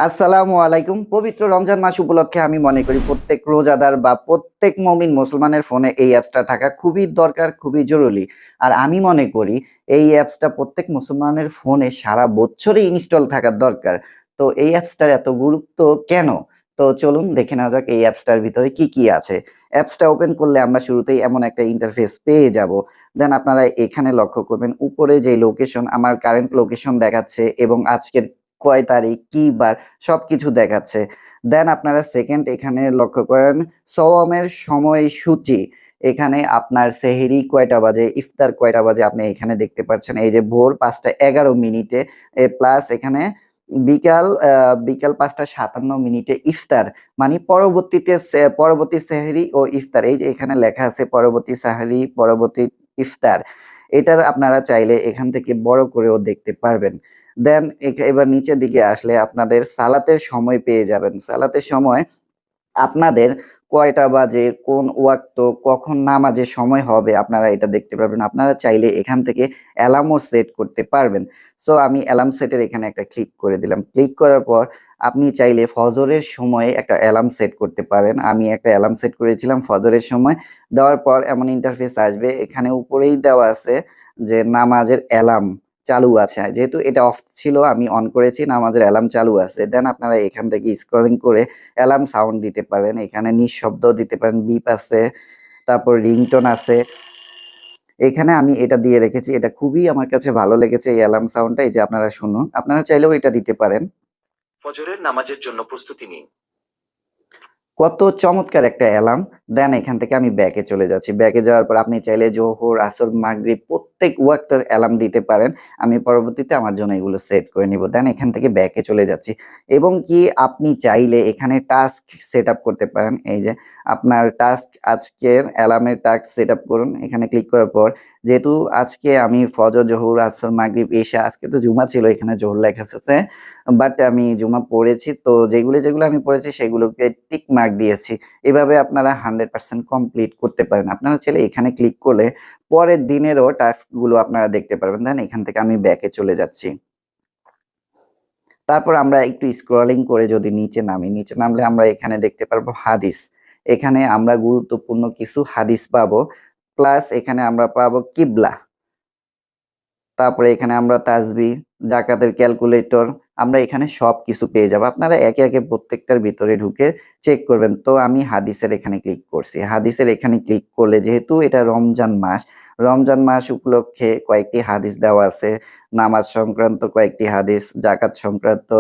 আসসালামু আলাইকুম। পবিত্র রমজান মাস উপলক্ষে আমি মনে করি প্রত্যেক রোজাদার বা প্রত্যেক মুমিন মুসলমানের ফোনে এই অ্যাপসটা থাকা খুবই দরকার, খুবই জরুরি। আর আমি মনে করি এই অ্যাপসটা প্রত্যেক মুসলমানের ফোনে সারা বছরই ইনস্টল থাকার দরকার। তো এই অ্যাপসটার এত গুরুত্ব কেন? তো চলুন দেখে নেওয়া যাক এই অ্যাপসটার ভিতরে কি আছে। অ্যাপসটা ওপেন করলে আমরা শুরুতেই এমন একটা ইন্টারফেস পেয়ে যাব। দেন আপনারা এখানে লক্ষ্য করবেন উপরে যে লোকেশন আমার কারেন্ট লোকেশন দেখাচ্ছে এবং আজকের কয় তারিখ, কি বার সবকিছু দেখাচ্ছে। দেন আপনারা সেকেন্ড এখানে লক্ষ্য করেন সওয়ামের সময়সূচি। এখানে আপনার সেহরি কয়টা বাজে, ইফতার কয়টা বাজে আপনি এখানে দেখতে পাচ্ছেন। এই যে ভোর ৫টা ১১ মিনিটে প্লাস এখানে বিকাল ৫টা ৫৭ মিনিটে ইফতার। মানে পরবর্তী সেহরি ও ইফতার। এই যে এখানে লেখা আছে পরবর্তী সাহরি, পরবর্তী ইফতার। এটা আপনারা চাইলে এখান থেকে বড় করেও দেখতে পারবেন। দেন এবার নিচের দিকে আসলে আপনাদের সালাতের সময় পেয়ে যাবেন। সালাতের সময় আপনাদের কয়টা বাজে, কোন ওয়াক্ত, কখন নামাজের সময় হবে আপনারা এটা দেখতে পারবেন। আপনারা চাইলে এখান থেকে অ্যালার্মও সেট করতে পারবেন। সো আমি অ্যালার্ম সেটের এখানে একটা ক্লিক করে দিলাম। ক্লিক করার পর আপনি চাইলে ফজরের সময়ে একটা অ্যালার্ম সেট করতে পারেন। আমি একটা অ্যালার্ম সেট করেছিলাম ফজরের সময়। দেওয়ার পর এমন ইন্টারফেস আসবে, এখানে উপরেই দেওয়া আছে যে নামাজের অ্যালার্ম চালু আছে। যেহেতু এটা অফ ছিল আমি অন করেছি, নামাজের অ্যালার্ম চালু আছে। দেন আপনারা এখান থেকে স্ক্রলিং করে অ্যালার্ম সাউন্ড দিতে পারেন, এখানে নিঃশব্দ দিতে পারেন, বিপ আছে, তারপর রিংটোন আছে। এখানে আমি এটা দিয়ে রেখেছি, এটা খুবই আমার কাছে ভালো লেগেছে এই অ্যালার্ম সাউন্ডটা। এই যে আপনারা শুনুন, আপনারা চাইলেও এটা দিতে পারেন। ফজরের নামাজের জন্য প্রস্তুতি নিন। কত চমৎকার একটা অ্যালার্ম। দেন এখান থেকে আমি ব্যাকে চলে যাচ্ছি। ব্যাকে যাওয়ার পর আপনি চাইলে জোহর, আসর, মাগরিব প্রত্যেক ওয়াক্তের অ্যালার্ম দিতে পারেন। আমি পরবর্তীতে আমার জন্য এগুলো সেট করে নিব। দেন এখান থেকে ব্যাকে চলে যাচ্ছি এবং কি আপনি চাইলে এখানে টাস্ক সেট আপ করতে পারেন। এই যে আপনার টাস্ক, আজকের অ্যালার্মের টাস্ক সেট আপ করুন। এখানে ক্লিক করার পর যেহেতু আজকে আমি ফজর, জোহর, আসর, মাগরিব, এশা, আজকে তো জুমা ছিল, এখানে জোহর লেখা আছে, বাট আমি জুমা পড়েছি, তো যেগুলো আমি পড়েছি সেগুলোকে টিক মার্ক দিয়েছি। এভাবে আপনারা 100% কমপ্লিট করতে পারেন। আপনারা চাইলে এখানে ক্লিক করলে পরের দিনেরও টাস্কগুলো আপনারা দেখতে পারবেন। দেন এখান থেকে আমি ব্যাকে চলে যাচ্ছি। তারপর আমরা একটু স্ক্রলিং করে যদি নিচে নামি, নিচে নামলে আমরা এখানে দেখতে পারবো হাদিস। এখানে আমরা গুরুত্বপূর্ণ কিছু হাদিস পাবো, প্লাস এখানে আমরা পাবো কিবলা। তারপরে এখানে আমরা তাসবিহ, জাকাতের ক্যালকুলেটর, আমরা এখানে সবকিছু পেয়ে যাব। আপনারা একে একে প্রত্যেকটার ভিতরে ঢুকে চেক করবেন। তো আমি হাদিসের এখানে ক্লিক করছি। হাদিসের এখানে ক্লিক করলে যেহেতু এটা রমজান মাস উপলক্ষে কয়েকটি হাদিস দেওয়া আছে। নামাজ সংক্রান্ত কয়েকটি হাদিস, জাকাত সংক্রান্ত,